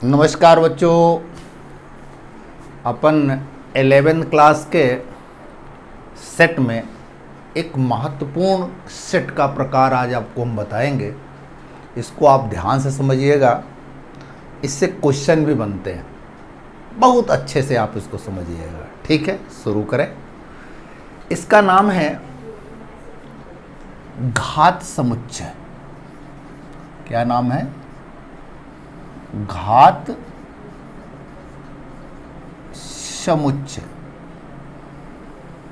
नमस्कार बच्चों, अपन 11th class के सेट में एक महत्वपूर्ण सेट का प्रकार आज आपको हम बताएंगे। इसको आप ध्यान से समझिएगा, इससे क्वेश्चन भी बनते हैं। बहुत अच्छे से आप इसको समझिएगा, ठीक है। शुरू करें। इसका नाम है घात समुच्चय। क्या नाम है? घात समुच्चय,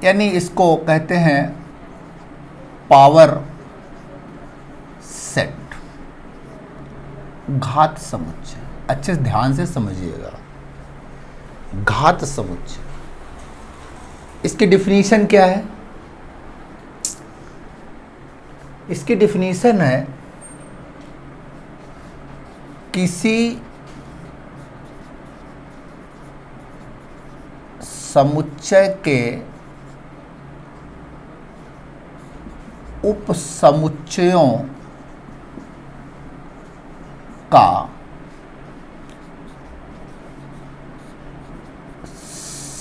यानी इसको कहते हैं पावर सेट। घात समुच्चय अच्छे से ध्यान से समझिएगा। घात समुच्चय, इसकी डिफिनीशन क्या है? इसकी डिफिनीशन है किसी समुच्चय के उपसमुच्चयों का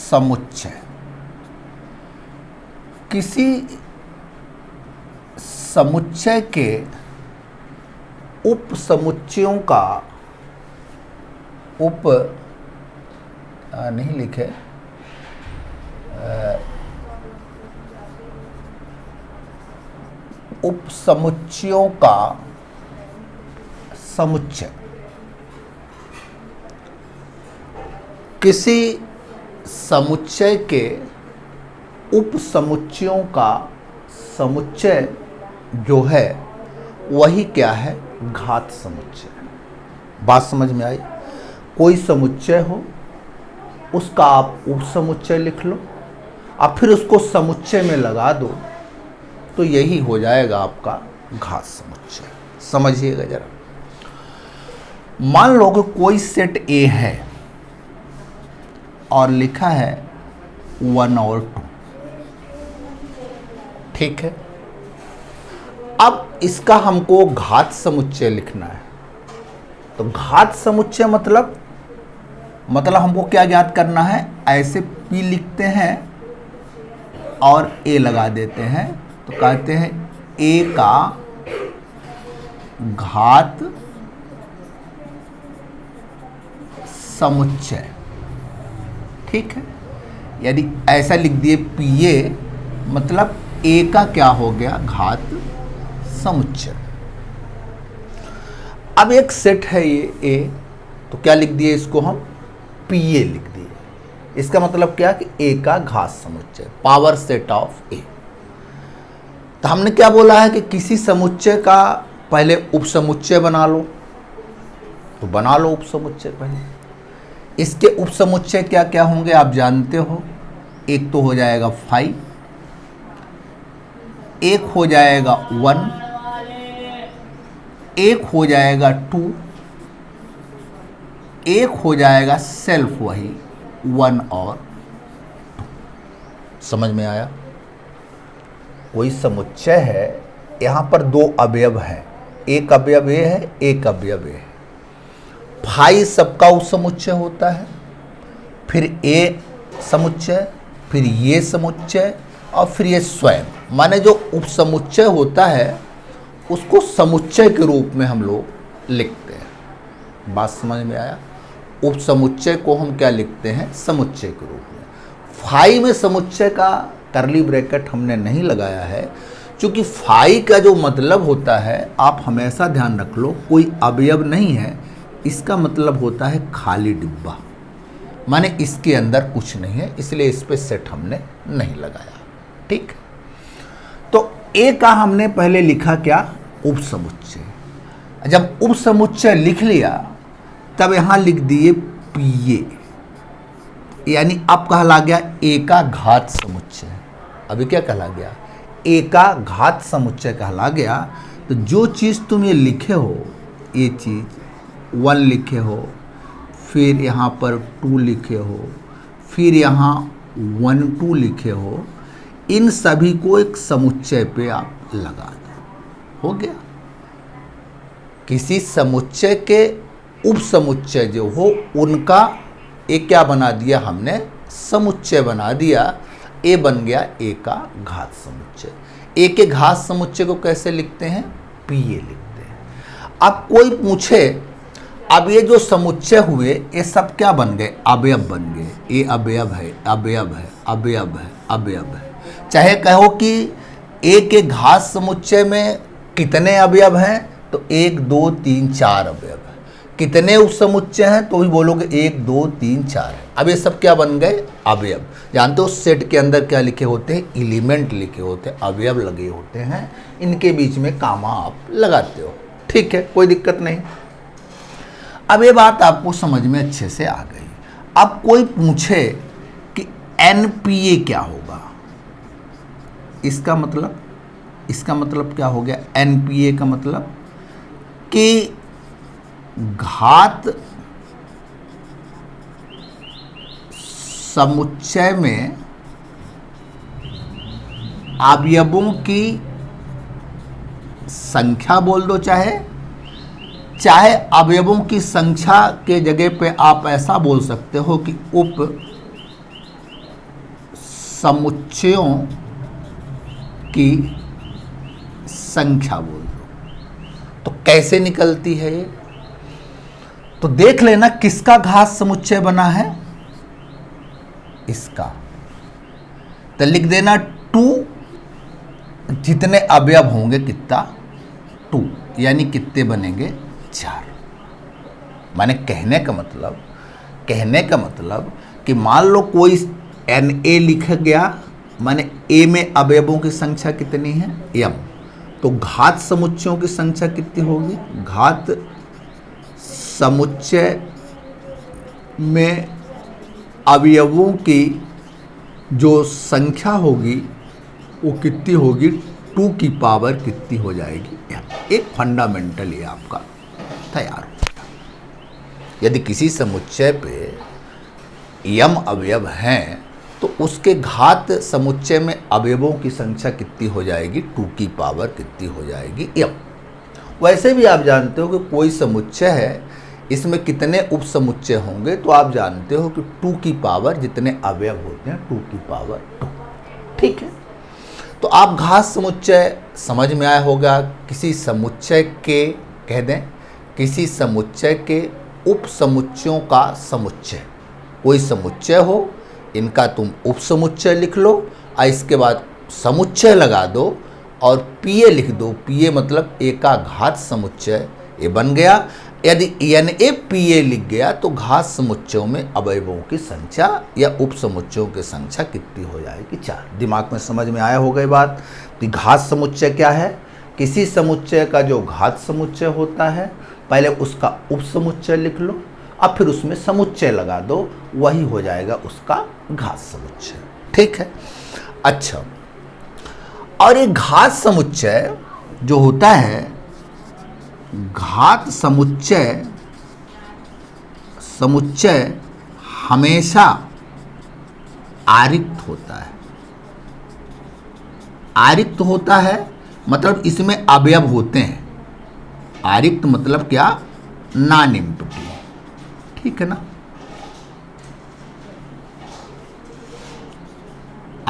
समुच्चय। किसी समुच्चय के उपसमुच्चयों का नहीं लिखे, उपसमुच्चयों का समुच्चय। किसी समुच्चय के उपसमुच्चयों का समुच्चय जो है वही क्या है? घात समुच्चय। बात समझ में आई? कोई समुच्चय हो, उसका आप उपसमुच्चय लिख लो और फिर उसको समुच्चय में लगा दो, तो यही हो जाएगा आपका घात समुच्चय। समझिएगा जरा। मान लो कि कोई सेट ए है और लिखा है 1 और 2, ठीक है। अब इसका हमको घात समुच्चय लिखना है। तो घात समुच्चय मतलब हमको क्या ज्ञात करना है? ऐसे P लिखते हैं और A लगा देते हैं, तो कहते हैं A का घात समुच्चय, ठीक है। यदि ऐसा लिख दिए PA, मतलब A का क्या हो गया? घात समुच्चय। अब एक सेट है ये A, तो क्या लिख दिए इसको हम? PA लिख दिए। इसका मतलब क्या कि A का घात समुच्चय, पावर सेट ऑफ A। तो हमने क्या बोला है कि किसी समुच्चय का पहले उपसमुच्चय बना लो, तो बना लो उपसमुच्चय पहले। इसके उपसमुच्चय क्या क्या होंगे आप जानते हो। एक तो हो जाएगा 5, एक हो जाएगा 1, एक हो जाएगा 2, एक हो जाएगा सेल्फ वही 1 और 2। समझ में आया? कोई समुच्चय है, यहां पर 2 अवयव है, एक अवयव ये है, एक अवयव ये है। 5 सबका उपसमुच्चय होता है, फिर ए समुच्चय, फिर ये समुच्चय और फिर ये स्वयं। माने जो उपसमुच्चय होता है उसको समुच्चय के रूप में हम लोग लिखते हैं। बात समझ में आया? उपसमुच्चय को हम क्या लिखते हैं? समुच्चय के रूप में। 5 में समुच्चय का कर्ली ब्रैकेट हमने नहीं लगाया है, क्योंकि 5 का जो मतलब होता है, आप हमेशा ध्यान रख लो, कोई अवयव नहीं है, इसका मतलब होता है खाली डिब्बा। माने इसके अंदर कुछ नहीं है, इसलिए इस पे सेट हमने नहीं लगाया, ठीक। तो ए का हमने पहले लिखा क्या? उपसमुच्चय। जब उपसमुच्चय लिख लिया, तब यहां लिख दिए PA, यानी अब कहला गया ए का घात समुच्चय। अभी क्या कहला गया? ए का घात समुच्चय कहला गया। तो जो चीज़ तुम ये लिखे हो, ये चीज़ 1 लिखे हो, फिर यहाँ पर 2 लिखे हो, फिर यहाँ 1 2 लिखे हो, इन सभी को एक समुच्चय पे आप लगा दो, हो गया। किसी समुच्चय के उपसमुच्चय जो हो उनका एक क्या बना दिया हमने, समुच्चय बना दिया। ए बन गया ए का घात समुच्चय। ए के घात समुच्चय को कैसे लिखते हैं, पी ए लिखते हैं। अब कोई पूछे अब ये जो समुच्चय हुए ये सब क्या बन गए, अवयव बन गए। ये अवयव है, अवयव है, अवयव है, अवयव है। चाहे कहो कि ए के घात समुच्चय में कितने अवयव हैं, तो 1 2 3 4 अवयव है। कितने उपसमुच्चय हैं, तो भी बोलोगे 1 2 3 4 है। अब ये सब क्या बन गए, अवयव। जानते हो सेट के अंदर क्या लिखे होते हैं, एलिमेंट लिखे होते हैं, अवयव लगे होते हैं, इनके बीच में कामा आप लगाते हो। ठीक है, कोई दिक्कत नहीं। अब ये बात आपको समझ में अच्छे से आ गई। अब कोई पूछे कि एनपीए क्या होगा, इसका मतलब क्या हो गया, एनपीए का मतलब कि घात समुच्चय में अवयवों की संख्या बोल दो, चाहे अवयवों की संख्या के जगह पे आप ऐसा बोल सकते हो कि उप समुच्चयों की संख्या बोल दो। तो कैसे निकलती है ये, तो देख लेना किसका घात समुच्चय बना है, इसका। तो लिख देना 2, जितने अवयव होंगे कितना, 2, यानी कितने बनेंगे, 4। माने कहने का मतलब कि मान लो कोई एन ए लिख गया, माने ए में अवयवों की संख्या कितनी है, m। तो घात समुच्चयों की संख्या कितनी होगी, घात समुच्चय में अवयवों की जो संख्या होगी वो कितनी होगी, 2 की पावर कितनी हो जाएगी, m। एक फंडामेंटल ये आपका तैयार हो गया। यदि किसी समुच्चय पे m अवयव हैं तो उसके घात समुच्चय में अवयवों की संख्या कितनी हो जाएगी, 2 की पावर कितनी हो जाएगी, m। वैसे भी आप जानते हो कि कोई समुच्चय है, इसमें कितने उप समुच्चय होंगे, तो आप जानते हो कि 2 की पावर जितने अवयव होते हैं 2 की पावर 2। ठीक है, तो आप घात समुच्चय समझ में आया होगा। किसी समुच्चय के कह दें, किसी समुच्चय के उप समुच्चयों का समुच्चय, कोई समुच्चय हो, इनका तुम उप समुच्चय लिख लो और इसके बाद समुच्चय लगा दो और पीए लिख दो। पीए मतलब ए का घात समुच्चय, ये बन गया। यदि एन ए पीए लिख गया तो घात समुच्चयों में अवयवों की संख्या या उप समुच्चयों की संख्या कितनी हो जाएगी, 4। दिमाग में समझ में आया होगा ये बात कि घात समुच्चय क्या है। किसी समुच्चय का जो घात समुच्चय होता है, पहले उसका उप समुच्चय लिख लो अब फिर उसमें समुच्चय लगा दो, वही हो जाएगा उसका घात समुच्चय। ठीक है, अच्छा। और ये घात समुच्चय जो होता है, घात समुच्चय हमेशा आरिक्त होता है। आरिक्त होता है मतलब इसमें अवयव होते हैं। आरिक्त मतलब क्या, नॉन एम्प्टी। ठीक है ना,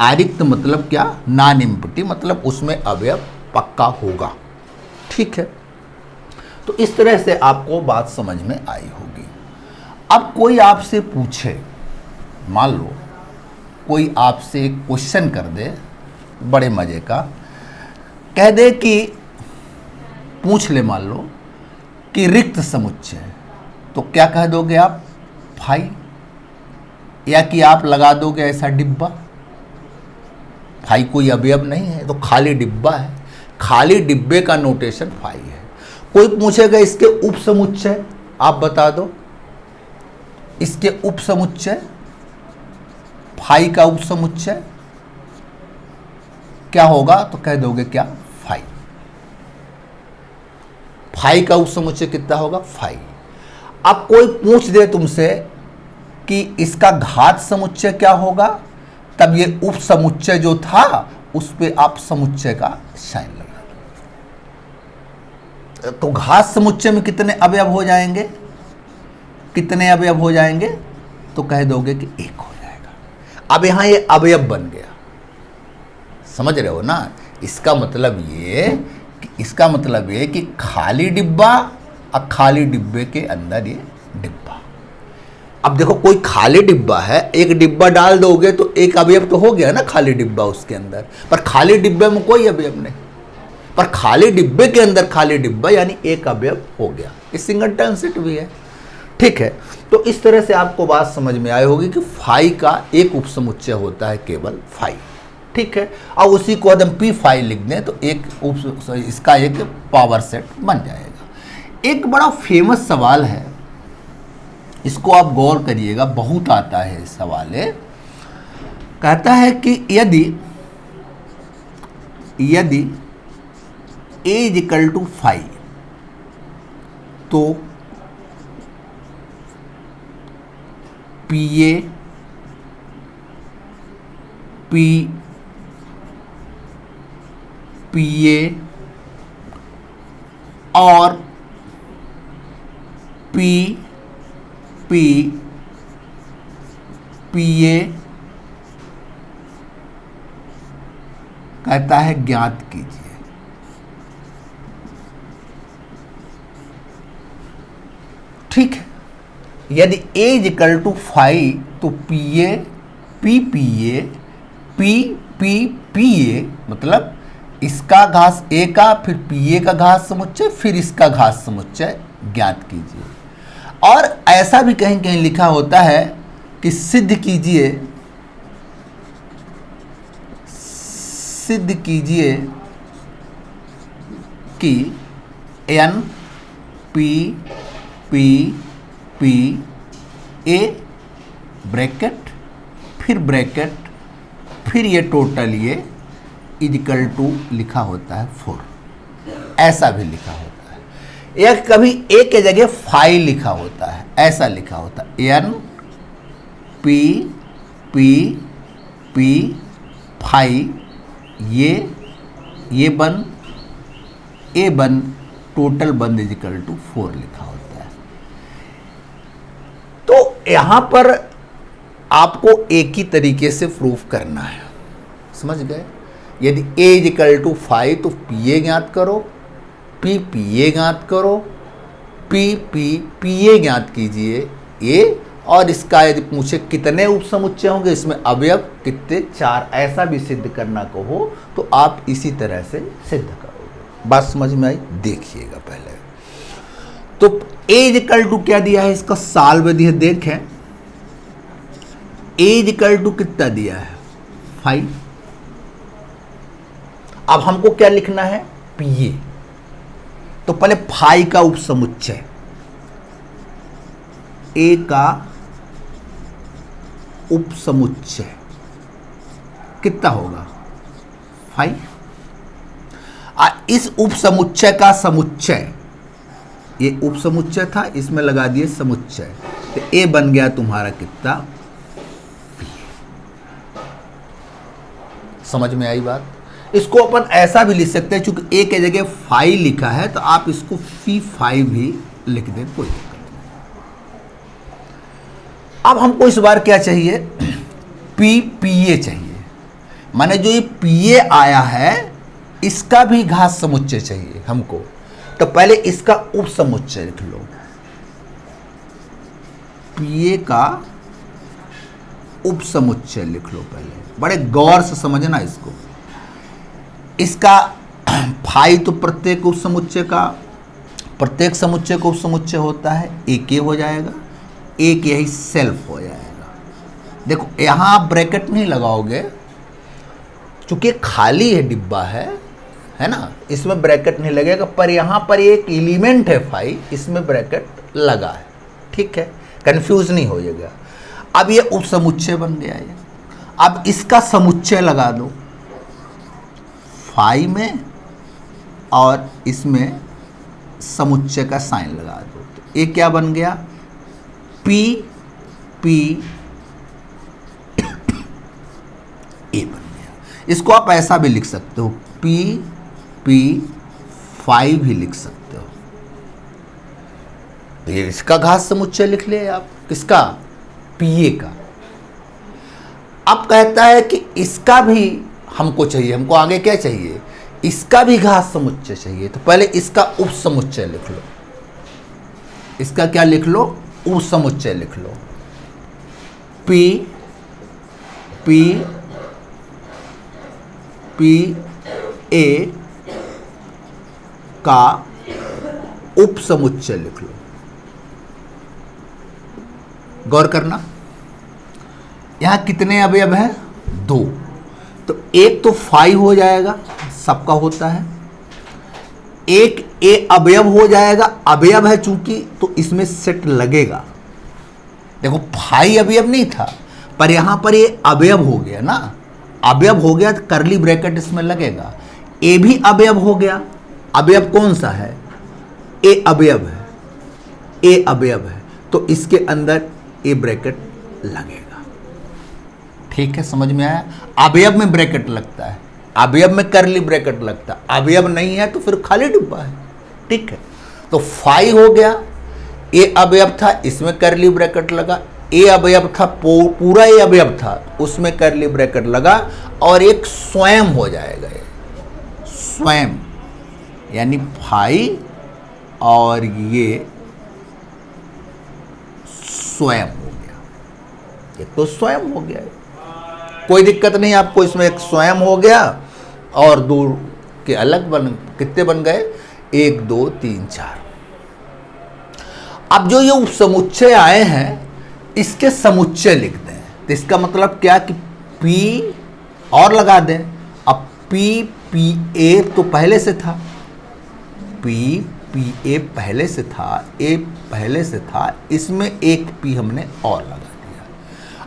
आरिक्त मतलब क्या, नॉन एम्प्टी, मतलब उसमें अवयव पक्का होगा। ठीक है, तो इस तरह से आपको बात समझ में आई होगी। अब कोई आपसे पूछे, मान लो कोई आपसे क्वेश्चन कर दे बड़े मजे का, कह दे कि पूछ ले मान लो कि रिक्त समुच्चय, तो क्या कह दोगे आप, फाई, या कि आप लगा दोगे ऐसा डिब्बा। फाई कोई अवयव नहीं है तो खाली डिब्बा है, खाली डिब्बे का नोटेशन फाई है। कोई पूछेगा इसके उप समुच्चय, आप बता दो इसके उप समुच्चय, फाई का उप समुच्चय क्या होगा, तो कह दोगे क्या, फाई। फाई का उप समुच्चय कितना होगा, फाई। अब कोई पूछ दे तुमसे कि इसका घात समुच्चय क्या होगा, तब ये उप समुच्चय जो था उस पे आप समुच्चय का साइन लगा दो। तो घात समुच्चय में कितने अवयव हो जाएंगे, कितने अवयव हो जाएंगे, तो कह दोगे कि एक हो जाएगा। अब यहां ये अवयव बन गया, समझ रहे हो ना। इसका मतलब ये कि खाली डिब्बा और खाली डिब्बे के अंदर ये डिब्बा। अब देखो कोई खाली डिब्बा है, एक डिब्बा डाल दोगे तो एक अवयव तो हो गया ना खाली डिब्बा उसके अंदर, पर खाली डिब्बे में कोई अवयव नहीं, पर खाली डिब्बे के अंदर खाली डिब्बा यानी एक अवयव हो गया। ये सिंगलटन सेट भी है, ठीक है। तो इस तरह से आपको बात समझ में आई होगी कि फाई का एक उपसमुच्चय होता है केवल फाई, ठीक है। और उसी को यदि हम पी फाई लिख दें तो इसका एक पावर सेट बन जाएगा। एक बड़ा फेमस सवाल है, इसको आप गौर करिएगा, बहुत आता है सवाल है। कहता है कि यदि a इज इक्वल टू 5 तो PA और PA कहता है ज्ञात कीजिए। ठीक है, यदि a इज इक्वल टू 5 तो PA PPA मतलब इसका घास a का, फिर PA का घास समुच्चय, फिर इसका घास समुच्चय ज्ञात कीजिए। और ऐसा भी कहीं कहीं लिखा होता है कि सिद्ध कीजिए कि NPPA ब्रैकेट फिर ये टोटल ये इक्वल टू लिखा होता है 4, ऐसा भी लिखा होता है। या कभी ए के जगह 5 लिखा होता है, ऐसा लिखा होता है NPP 5 ये बन ए बन टोटल बन इक्वल टू 4 लिखा होता है। तो यहां पर आपको एक ही तरीके से प्रूफ करना है, समझ गए। यदि a इज इक्वल टू 5 तो PA ज्ञात करो, PPA ज्ञात करो, PPA ज्ञात कीजिए a, और इसका यदि पूछे कितने उपसमुच्चय होंगे, इसमें अवयव कितने, 4, ऐसा भी सिद्ध करना कहो तो आप इसी तरह से सिद्ध करोगे। बात समझ में आई, देखिएगा पहले। तो a इज इक्वल टू क्या दिया है, इसका साल में दिया, देखें a इज इक्वल टू कितना दिया है 5। अब हमको क्या लिखना है PA, तो पहले 5 का उपसमुच्चय, A का उपसमुच्चय कितना होगा 5। इस उपसमुच्चय का समुच्चय, ये उपसमुच्चय था, इसमें लगा दिए समुच्चय, तो A बन गया तुम्हारा कितना, समझ में आई बात। इसको अपन ऐसा भी लिख सकते हैं, चूंकि A के जगह 5 लिखा है तो आप इसको P5 भी लिख दें, कोई दिक्कत नहीं। अब हमको इस बार क्या चाहिए, PPA चाहिए, माने जो ये PA आया है इसका भी घास समुच्चय चाहिए हमको। तो पहले इसका उपसमुच्चय लिख लो, PA का उपसमुच्चय लिख लो पहले, बड़े गौर से समझना इसको। इसका 5 तो प्रत्येक उपसमुच्चय का, प्रत्येक समुच्चय को उपसमुच्चय होता है, एक हो जाएगा, एक यही सेल्फ हो जाएगा। देखो यहां आप ब्रैकेट नहीं लगाओगे, चूंकि खाली है डिब्बा है ना, इसमें ब्रैकेट नहीं लगेगा, पर यहां पर एक एलिमेंट है 5, इसमें ब्रैकेट लगा है, ठीक है, कंफ्यूज नहीं होइएगा। अब ये उपसमुच्चय बन गया है, अब इसका समुच्चय लगा दो 5 में और इसमें समुच्चय का साइन लगा दो, तो ये क्या बन गया PPA बन गया। इसको आप ऐसा भी लिख सकते हो, PP5 भी लिख सकते हो, तो ये इसका घात समुच्चय लिख ले आप, किसका, पीए का। अब कहता है कि इसका भी हमको चाहिए, हमको आगे क्या चाहिए, इसका भी घात समुच्चय चाहिए। तो पहले इसका उप समुच्चय लिख लो, इसका क्या लिख लो, उप समुच्चय लिख लो। पी पी पी ए का उप समुच्चय लिख लो। गौर करना, यहां कितने अवयव हैं, 2। तो एक तो फाई हो जाएगा, सबका होता है, एक ए अवयव हो जाएगा, अवयव है चूंकि तो इसमें सेट लगेगा। देखो फाई अवयव नहीं था, पर यहां पर ये अवयव हो गया ना, अवयव हो गया तो करली ब्रैकेट इसमें लगेगा। ए भी अवयव हो गया, अवयव कौन सा है, ए अवयव है, ए अवयव है, तो इसके अंदर ए ब्रैकेट लगेगा। ठीक है, समझ में आया। अवयव में ब्रैकेट लगता है, अवयव में करली ब्रैकेट लगता है, अवयव नहीं है तो फिर खाली डिब्बा है। ठीक है, तो फाई हो गया, ए अवयव था, इसमें करली ब्रैकेट लगा, ए अवयव था, पूरा ए अवयव था, उसमें करली ब्रैकेट लगा, और एक स्वयं हो जाएगा, ये स्वयं, यानी फाई और ये स्वयं हो गया, ये तो स्वयं हो गया है। कोई दिक्कत नहीं आपको, इसमें एक स्वयं हो गया और 2 के अलग कितने बन गए, 1 2 3 4। अब जो ये उपसमुच्चय आए हैं इसके समुच्चय लिख दें। तो इसका मतलब क्या कि P और लगा दें। अब P P A तो पहले से था, P P A पहले से था, A पहले से था, इसमें एक P हमने और लगा दिया,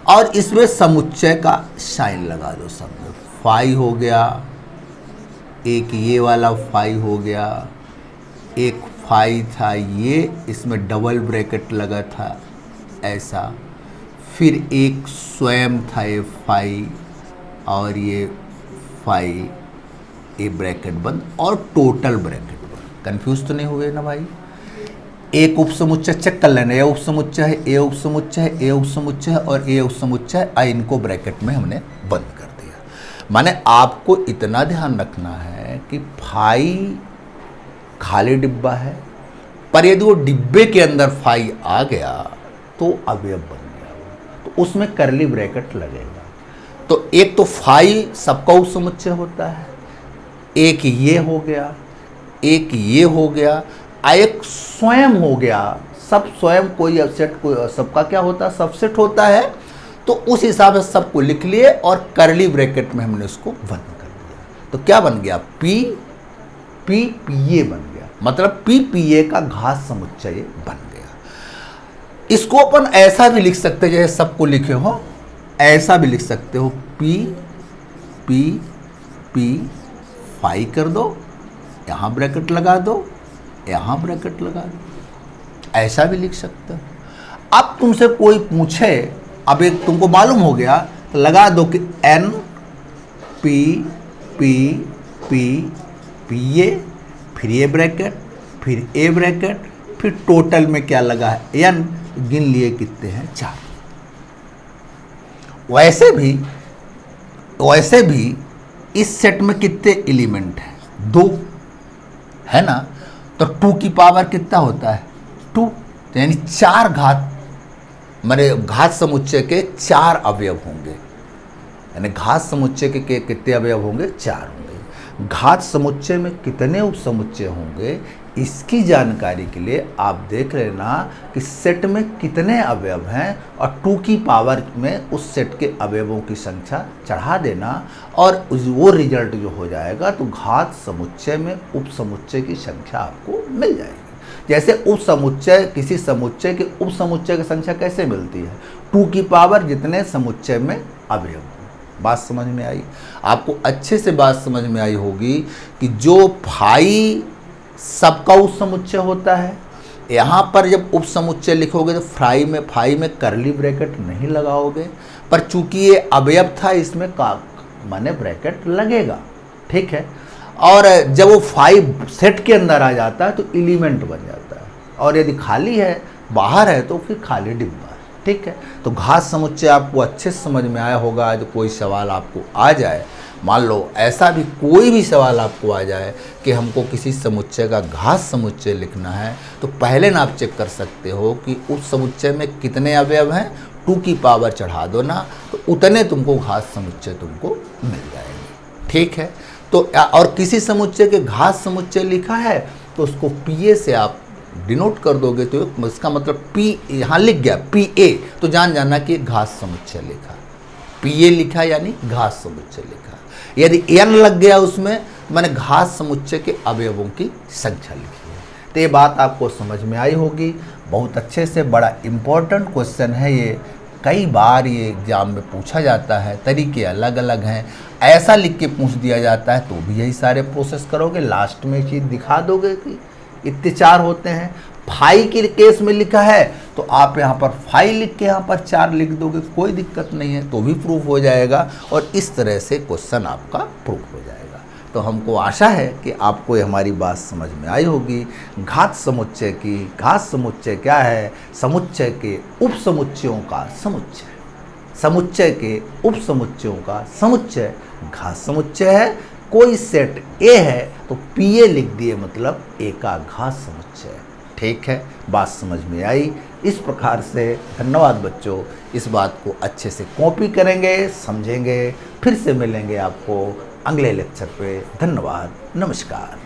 और इसमें समुच्चय का साइन लगा दो। समझो फाई हो गया, एक ये वाला फाई हो गया, एक फाई था ये, इसमें डबल ब्रैकेट लगा था ऐसा, फिर एक स्वयं था ये फाई, और ये फाई, ये ब्रैकेट बंद और टोटल ब्रैकेट बंद। कंफ्यूज तो नहीं हुए ना भाई। एक उपसमुच्चय चेक कर लेना, ये उपसमुच्चय है, ए उपसमुच्चय है, ए उपसमुच्चय है और ए उपसमुच्चय है, इनको ब्रैकेट में हमने बंद कर दिया। माने आपको इतना ध्यान रखना है कि फाई खाली डिब्बा है, पर यदि वो डिब्बे के अंदर फाई आ गया तो अवयव बन गया, तो उसमें करली ब्रैकेट लगेगा। तो एक तो फाई सबका उपसमुच्चय होता है, एक ये हो गया, एक ये हो गया, एक स्वयं हो गया। सब स्वयं कोई सेट, कोई सबका क्या होता है, सबसेट होता है। तो उस हिसाब से सबको लिख लिए और करली ब्रैकेट में हमने उसको बंद कर दिया। तो क्या बन गया, पी पी पी ए बन गया, मतलब पी पी ए का घात समुच्चय बन गया। इसको अपन ऐसा भी लिख सकते हैं जैसे सबको लिखे हो, ऐसा भी लिख सकते हो, पी पी पी फाई कर दो, यहाँ ब्रैकेट लगा दो, यहाँ ब्रैकेट लगा दो, ऐसा भी लिख सकते हो। अब तुमसे कोई पूछे, अब एक तुमको मालूम हो गया तो लगा दो कि N P P P P A, फिर ये ब्रैकेट, फिर ए ब्रैकेट, फिर टोटल में क्या लगा है, एन, गिन लिए कितने हैं, 4। वैसे भी इस सेट में कितने एलिमेंट हैं, 2 है ना। तो 2 की पावर कितना होता है, 2, तो यानी 4 घात, मेरे घात समुच्चय के 4 अवयव होंगे, यानी घात समुच्चय के कितने अवयव होंगे, 4 होंगे। घात समुच्चय में कितने उपसमुच्चय होंगे, इसकी जानकारी के लिए आप देख लेना कि सेट में कितने अवयव हैं, और 2 की पावर में उस सेट के अवयवों की संख्या चढ़ा देना, और वो रिजल्ट जो हो जाएगा तो घात समुच्चय में उपसमुच्चय की संख्या आपको मिल जाएगी। जैसे उपसमुच्चय, किसी समुच्चय के उपसमुच्चय की संख्या कैसे मिलती है, 2 की पावर जितने समुच्चय में अवयव। बात समझ में आई आपको, अच्छे से बात समझ में आई होगी कि जो फाई सबका उपसमुच्चय होता है, यहाँ पर जब उपसमुच्चय लिखोगे तो फाई में करली ब्रैकेट नहीं लगाओगे, पर चूंकि ये अवयव था इसमें माने ब्रैकेट लगेगा। ठीक है, और जब वो फाई सेट के अंदर आ जाता है तो एलिमेंट बन जाता है, और यदि खाली है, बाहर है, तो फिर खाली डिब्बा है। ठीक है, तो घात समुच्चय आपको अच्छे से समझ में आया होगा। जो कोई सवाल आपको आ जाए, मान लो ऐसा भी कोई भी सवाल आपको आ जाए कि हमको किसी समुच्चय का घात समुच्चय लिखना है, तो पहले ना आप चेक कर सकते हो कि उस समुच्चय में कितने अवयव हैं, 2 की पावर चढ़ा दो ना, तो उतने तुमको घात समुच्चय तुमको मिल जाएंगे। ठीक है, तो और किसी समुच्चय के घात समुच्चय लिखा है तो उसको पीए से आप डिनोट कर दोगे, तो इसका मतलब पी यहाँ लिख गया पीए, तो जान जाना कि घात समुच्चय लिखा, पीए लिखा यानी घात समुच्चय लिखा। यदि एन लग गया उसमें, मैंने घात समुच्चय के अवयवों की संख्या लिखी है। तो ये बात आपको समझ में आई होगी। बहुत अच्छे से, बड़ा इम्पोर्टेंट क्वेश्चन है ये, कई बार ये एग्जाम में पूछा जाता है, तरीके अलग अलग हैं। ऐसा लिख के पूछ दिया जाता है तो भी यही सारे प्रोसेस करोगे, लास्ट में चीज़ दिखा दोगे कि इतने 4 होते हैं। फाई के केस में लिखा है तो आप यहाँ पर फाई लिख के यहाँ पर 4 लिख दोगे, कोई दिक्कत नहीं है, तो भी प्रूफ हो जाएगा। और इस तरह से क्वेश्चन आपका प्रूफ हो जाएगा। तो हमको आशा है कि आपको ये हमारी बात समझ में आई होगी। घात समुच्चय की, घात समुच्चय क्या है, समुच्चय के उप समुच्चयों का समुच्चय, समुच्चय के उप समुच्चयों का समुच्चय घात समुच्चय है। कोई सेट ए है तो पीए लिख दिए, मतलब ए का घात समुच्चय। ठीक है, बात समझ में आई। इस प्रकार से धन्यवाद बच्चों, इस बात को अच्छे से कॉपी करेंगे, समझेंगे। फिर से मिलेंगे आपको अगले लेक्चर पे। धन्यवाद, नमस्कार।